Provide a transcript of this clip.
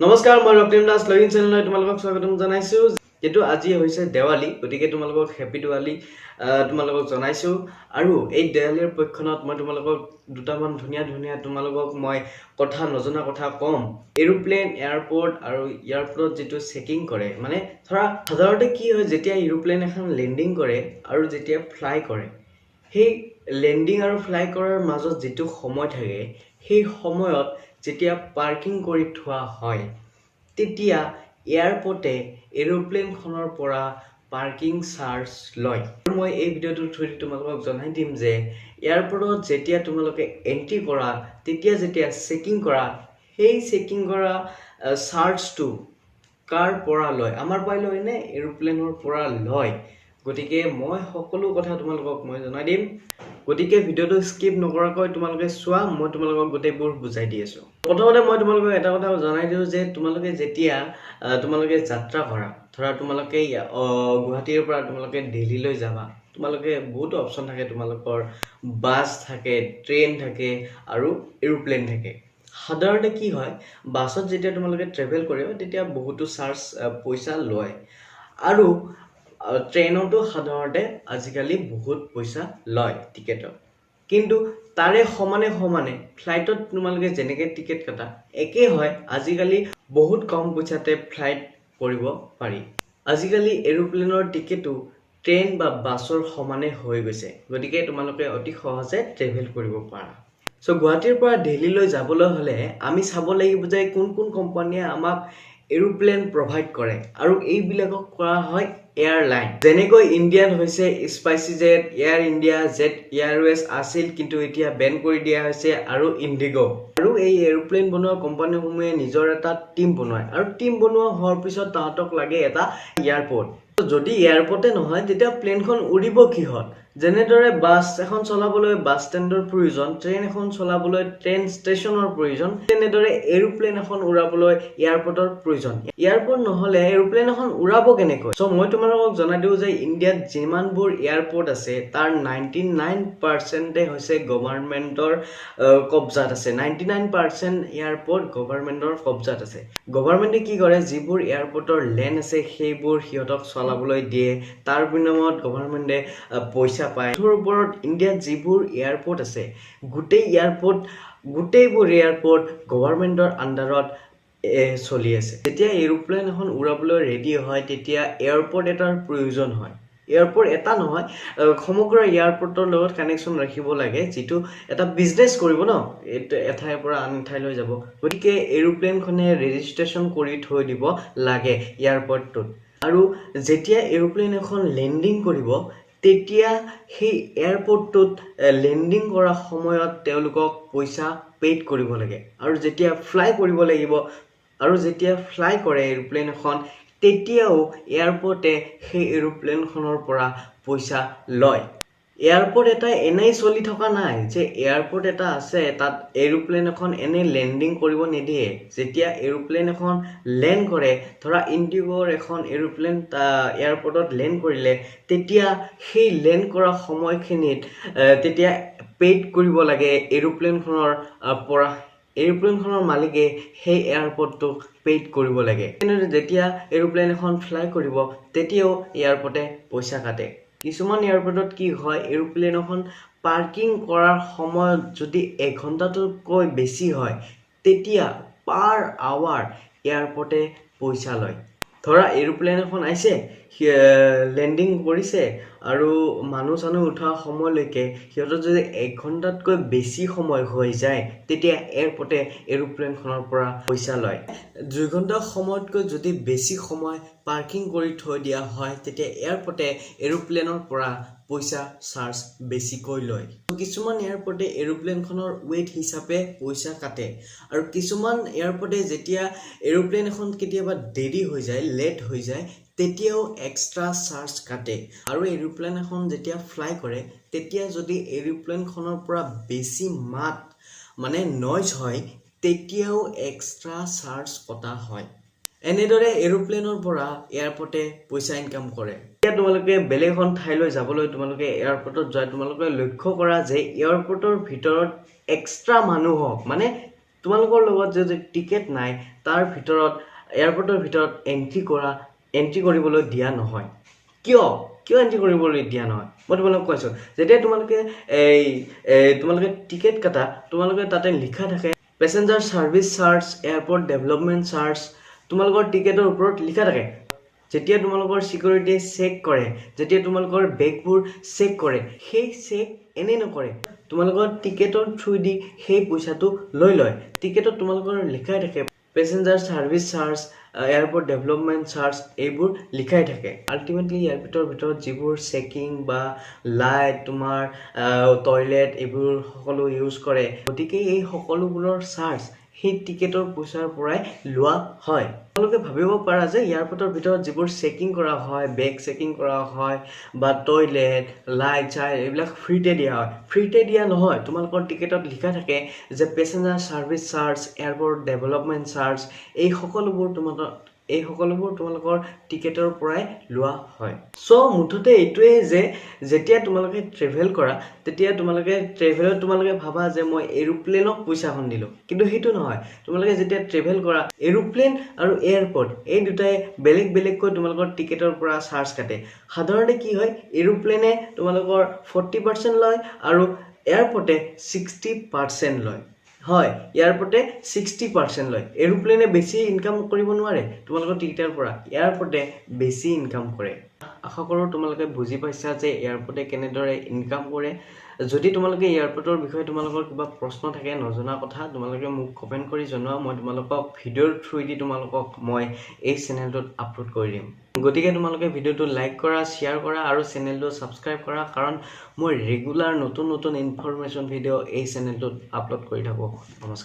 নমস্কাৰ মই ৰক্তিম দাস লগিন চেনেললৈ তোমালোকক স্বাগতম জনাইছো যেটো আজি হৈছে দেৱালী গতিকে তোমালোকক হেপী দেৱালী তোমালোকক জনাইছো আৰু এই দেৱালীৰ পক্ষণত মই তোমালোকক দুটামান ধুনিয়া তোমালোকক মই কথা নজনা কথা কম এৰোপ্লেন এয়াৰপোৰ্ট আৰু এয়াৰপোৰ্টত যেটো চেকিং কৰে মানে ধৰা সাধাৰণতে কি হয় যেতিয়া এৰোপ্লেন এখন লেন্ডিং কৰে আৰু যেতিয়া ফ্লাই কৰে সেই লেন্ডিং আৰু ফ্লাই কৰাৰ মাজত যেটো সময় থাকে সেই সময়ত যেতিয়া পাৰ্কিং কৰি থোৱা হয় তেতিয়া এয়াৰপোৰ্টে এৰোপ্লেন খনৰ পৰা পাৰ্কিং চাৰ্জ লয় মই এই ভিডিওটো থৈ তোমালোকক জনাই দিম যে এয়াৰপোৰ্টত যেতিয়া তোমালোকে এন্ট্ৰি কৰা তেতিয়া যেতিয়া চেকিং কৰা সেই চেকিং কৰা চাৰ্জটো কাৰ পৰা লয় আমাৰ পাই লয় নে এৰোপ্লেনৰ পৰা লয় গতিকে মই সকলো কথা তোমালোকক মই জনাই দিম গতিকে ভিডিওটো স্কিপ নকৰাকৈ তোমালোকে চোৱা মই তোমালোকক গোটেইবোৰ বুজাই দি আছো প্ৰথমতে মই তোমালোকক এটা কথা জনাই দিও যে তোমালোকে যেতিয়া তোমালোকে যাত্ৰা কৰা ধৰা তোমালোকে গুৱাহাটীৰ পৰা তোমালোকে দিল্লীলৈ যাবা তোমালোকে বহুত অপচন থাকে তোমালোকৰ বাস থাকে ট্ৰেইন থাকে আৰু এৰোপ্লেন থাকে সাধাৰণতে কি হয় বাসত যেতিয়া তোমালোকে ট্ৰেভেল কৰিবা তেতিয়া বহুতো চাৰ্জ পইচা লয় আৰু ট্ৰেইনতো সাধাৰণতে আজিকালি বহুত পইচা লয় টিকেটত কিন্তু তাৰে সমানে ফ্লাইটত তোমালোকে যেনেকে টিকেট কাটা একে হয় আজিকালি বহুত কম পইচাতে ফ্লাইট কৰিব পাৰি আজিকালি এৰোপ্লেনৰ টিকেটও ট্ৰেইন বা বাসৰ সমানে হৈ গৈছে গতিকে তোমালোকে অতি সহজে ট্ৰেভেল কৰিব পাৰা সো গুৱাহাটীৰ পৰা দিল্লীলৈ যাবলৈ হলে আমি চাব লাগিব যে কোন কোম্পানীয়ে আমাক এৰোপ্লেন প্ৰভাইড কৰে আৰু এইবিলাকক কৰা হয় এয়াৰলাইন যেনেকৈ ইন্ডিয়ান হৈছে spicy jet air India jet Airways আছিল কিন্তু এতিয়া বেন কৰি দিয়া হৈছে আৰু ইন্ডিগো আৰু এই এৰোপ্লেন বনোৱা কোম্পানীসমূহে নিজৰ এটা টিম বনায় আৰু টিম বনোৱা হোৱাৰ পিছত তাহাঁতক লাগে এটা এয়াৰপোৰ্ট যদি এয়াৰপোৰ্টে নহয় তেতিয়া প্লেনখন উৰিব কিহত যেনেদৰে বাস এখন চলাবলৈ বাস ষ্টেণ্ডৰ প্ৰয়োজন ট্ৰেইন এখন চলাবলৈ ট্ৰেইন ষ্টেচনৰ প্ৰয়োজন তেনেদৰে এৰোপ্লেন এখন উৰাবলৈ এয়াৰপোৰ্টৰ প্ৰয়োজন এয়াৰপোৰ্ট নহলে এৰোপ্লেন এখন উৰাব কেনেকৈ সো মই তোমালোকক জনাই দিও যে ইণ্ডিয়াত যিমানবোৰ এয়াৰপোৰ্ট আছে তাৰ 99% হৈছে গভৰ্ণমেন্টৰ কবজাত আছে 99% এয়াৰপোৰ্ট গভৰ্ণমেন্টৰ কবজাত আছে গভৰ্ণমেন্টে কি কৰে যিবোৰ এয়াৰপোৰ্টৰ লেন আছে সেইবোৰ হিয়তক চলাবলৈ দিয়ে তাৰ বিনিময়ত গভৰ্ণমেন্টে পইচা পায় তোৰ ওপৰত ইণ্ডিয়াত যিবোৰ এয়াৰপোৰ্ট আছে গোটেইবোৰ এয়াৰপোৰ্ট গভৰ্ণমেন্টৰ আন্ডাৰত চলি আছে যেতিয়া এৰোপ্লেন এখন উৰাবলৈ ৰেডি হয় তেতিয়া এয়াৰপোৰ্ট এটাৰ প্ৰয়োজন হয় এয়াৰপোৰ্ট এটা নহয় সমগ্ৰ এয়াৰপোৰ্টৰ লগত কানেকচন ৰাখিব লাগে যেটো এটা বিজনেস কৰিব ন এঠাইৰ পৰা আন ঠাইলৈ যাব গতিকে এৰোপ্লেনখনে ৰেজিষ্ট্ৰেচন কৰি থৈ দিব লাগে এয়াৰপোৰ্টত আৰু যেতিয়া এৰোপ্লেন এখন লেন্ডিং কৰিব তেতিয়া সেই এয়াৰপোৰ্টত লেন্ডিং কৰা সময়ত তেওঁলোকক পইচা পেড কৰিব লাগে আৰু যেতিয়া ফ্লাই কৰিব লাগিব আৰু যেতিয়া ফ্লাই কৰে এৰোপ্লেন এখন তেতিয়াও এয়াৰপোৰ্টে সেই এৰোপ্লেনখনৰ পৰা পইচা লয় এয়াৰপোৰ্ট এটা এনেই চলি থকা নাই যে এয়াৰপোৰ্ট এটা আছে তাত এৰোপ্লেন এখন এনে লেন্ডিং কৰিব নিদিয়ে যেতিয়া এৰোপ্লেন এখন লেন্ড কৰে ধৰা ইন্ডিগোৰ এখন এৰোপ্লেন এয়াৰপোৰ্টত লেন্ড কৰিলে তেতিয়া সেই লেন্ড কৰা সময়খিনিত তেতিয়া পেড কৰিব লাগে এৰোপ্লেনখনৰ পৰা এৰোপ্লেনখনৰ মালিকে সেই এয়াৰপোৰ্টটো পেড কৰিব লাগে কিন্তু যেতিয়া এৰোপ্লেন এখন ফ্লাই কৰিব তেতিয়াও এয়াৰপোৰ্টে পইচা কাটে কিছুমান এয়াৰপোৰ্টত কি হয় এৰোপ্লেন এখন পাৰ্কিং কৰাৰ সময়ত যদি 1 ঘণ্টাতকৈ বেছি হয় তেতিয়া পাৰ আৱাৰ এয়াৰপোৰ্টে পইচা লয় ধৰা এৰোপ্লেন এখন আইছে লেন্ডিং কৰিছে আৰু মানুহ উঠা সময়লৈকে হিয়তৰ যদি 1 ঘণ্টাতকৈ বেছি সময় হৈ যায় তেতিয়া এয়াৰপোৰ্টে এৰোপ্লেনখনৰ পৰা পইচা লয় 2 ঘণ্টা সময়তকৈ যদি বেছি সময় পাৰ্কিং কৰি থৈ দিয়া হয় তেতিয়া এয়াৰপোৰ্টে এৰোপ্লেনৰ পৰা পইচা চাৰ্জ বেছিকৈ লয় কিছুমান এয়াৰপোৰ্টে এৰোপ্লেনখনৰ ওয়েট হিচাপে পইচা কাটে আৰু কিছুমান এয়াৰপোৰ্টে যেতিয়া এৰোপ্লেন এখন কেতিয়াবা দেৰি হৈ যায় লেট হৈ যায় তেতিয়াও এক্সট্ৰা চাৰ্জ কাটে আৰু এৰোপ্লেন এখন যেতিয়া ফ্লাই কৰে তেতিয়া যদি এৰোপ্লেনখনৰ পৰা বেছি মাত মানে নইজ হয় তেতিয়াও এক্সট্ৰা চাৰ্জ কটা হয় এনেদৰে এৰোপ্লেনৰ পৰা এয়াৰপোৰ্টে পইচা ইনকাম কৰে এতিয়া তোমালোকে বেলেগ এখন ঠাইলৈ যাবলৈ তোমালোকে এয়াৰপোৰ্টত যায় তোমালোকে লক্ষ্য কৰা যে এয়াৰপোৰ্টৰ ভিতৰত এক্সট্ৰা মানুহ হক মানে তোমালোকৰ লগত যদি টিকেট নাই তাৰ ভিতৰত এয়াৰপৰ্টৰ ভিতৰত এন্ট্ৰি কৰিবলৈ দিয়া নহয় কিয় এন্ট্ৰি কৰিবলৈ দিয়া নহয় মই তোমালোকক কৈছো যেতিয়া তোমালোকে তোমালোকে টিকেট কাটা তোমালোকে তাতে লিখা থাকে passenger service charge airport development charge তোমালোকৰ টিকেটৰ ওপৰত লিখা থাকে যেতিয়া তোমালোকৰ সিকিউৰিটিয়ে চেক কৰে যেতিয়া তোমালোকৰ বেগবোৰ চেক কৰে সেই চেক এনে নকৰে তোমালোকৰ টিকেটৰ থ্ৰুদি সেই পইচাটো লৈ লয় টিকেটত তোমালোকৰ লিখাই থাকে passenger service charge airport development charge এইবোৰ লিখাই থাকে আলটিমেটলি এয়াৰপৰ্টৰ ভিতৰত যিবোৰ চেকিং বা লাইট তোমাৰ টয়লেট এইবোৰ সকলো ইউজ কৰে গতিকে এই সকলোবোৰৰ চাৰ্জ সেই টিকেটৰ পইচাৰ পৰাই লোৱা হয় তোমালোকে ভাবিব পাৰা যে এয়াৰপৰ্টৰ ভিতৰত যিবোৰ চেকিং কৰা হয় বেগ চেকিং কৰা হয় বা টয়লেট লাইট চাই এইবিলাক ফ্ৰীতে দিয়া হয় ফ্ৰীতে দিয়া নহয় তোমালোকৰ টিকেটত লিখা থাকে যে passenger service charge airport development charge এই সকলোবোৰ তোমালোকৰ টিকেটৰ পৰাই লোৱা হয় সো মুঠতে এইটোৱে যে যেতিয়া তোমালোকে ট্ৰেভেল কৰা তেতিয়া তোমালোকে ভাবা যে মই এৰোপ্লেনক পইচাখন দিলো কিন্তু হেতু নহয় তোমালোকে যেতিয়া ট্ৰেভেল কৰা এৰোপ্লেন আৰু এয়াৰপৰ্ট এই দুটাই বেলেগকৈ তোমালোকৰ টিকেটৰ পৰা চাৰ্জ কাটে সাধাৰণতে কি হয় এৰোপ্লেনে তোমালোকৰ 40% লয় আৰু এয়াৰপৰ্টে 60% লয় হয় এয়াৰপৰ্টে 60% লয় এৰোপ্লেনে বেছি ইনকাম কৰিব নোৱাৰে তোমালোকৰ টিকেটৰ পৰা এয়াৰপৰ্টে বেছি ইনকাম কৰে আশা কৰো তোমালোকে বুজি পাইছা যে এয়াৰপৰ্টে কেনেদৰে ইনকাম কৰে যদি তোমালোকে এয়াৰপৰ্টৰ বিষয়ে তোমালোকৰ কিবা প্ৰশ্ন থাকে নজনা কথা তোমালোকে মোক কমেন্ট কৰি জনোৱা মই তোমালোকক ভিডিঅ'ৰ থ্ৰুদি তোমালোকক মই এই চেনেলটোত আপলোড কৰি দিম গতিকে তোমালোকে ভিডিঅ'টো লাইক কৰা শেয়াৰ কৰা আৰু চেনেলটো সাবস্ক্ৰাইব কৰা কাৰণ মই ৰেগুলাৰ নতুন ইনফৰমেশন ভিডিঅ' এই চেনেলটোত আপলোড কৰি থাকো নমস্কাৰ